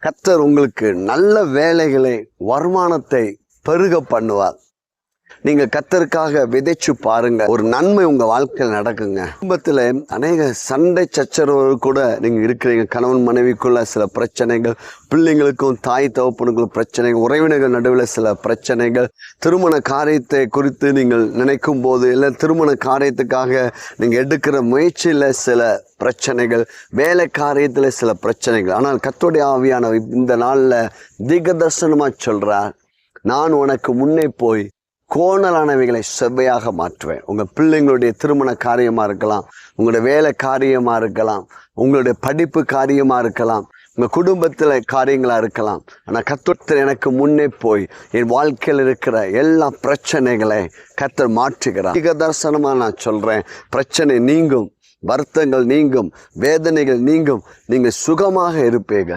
கர்த்தர் உங்களுக்கு நல்ல வேலைகளை, வருமானத்தை பெருக பண்ணுவார். நீங்க கர்த்தருக்காக விதைச்சு பாருங்க, ஒரு நன்மை உங்க வாழ்க்கையில் நடக்குங்க. குடும்பத்துல அநேக சண்டை சச்சரவு கூட நீங்க இருக்கிறீங்க. கணவன் மனைவிக்குள்ள சில பிரச்சனைகள், பிள்ளைங்களுக்கும் தாய் தகப்பனுக்கும் பிரச்சனைகள், உறவினர்கள் நடுவில் சில பிரச்சனைகள், திருமண காரியத்தை குறித்து நீங்கள் நினைக்கும் போது, இல்லை திருமண காரியத்துக்காக நீங்க எடுக்கிற முயற்சியில சில பிரச்சனைகள், வேலை காரியத்துல சில பிரச்சனைகள். ஆனால் கர்த்தருடைய ஆவியானவர் இந்த நாள்ல தீர்க்கதரிசனமா சொல்றார், நான் உனக்கு முன்னே போய் கோணலானவைகளை செவ்வையாக மாற்றுவேன். உங்கள் பிள்ளைங்களுடைய திருமண காரியமாக இருக்கலாம், உங்களுடைய வேலை காரியமாக இருக்கலாம், உங்களுடைய படிப்பு காரியமாக இருக்கலாம், உங்கள் குடும்பத்தில் காரியங்களாக இருக்கலாம். ஆனால் கர்த்தர் எனக்கு முன்னே போய் என் வாழ்க்கையில் இருக்கிற எல்லா பிரச்சனைகளை கர்த்தர் மாற்றுகிறார். தீர்க்கதரிசனமாக நான் சொல்கிறேன், பிரச்சனை நீங்கும், வருத்தங்கள் நீங்கும், வேதனைகள் நீங்கும், நீங்கள் சுகமாக இருப்பீங்க.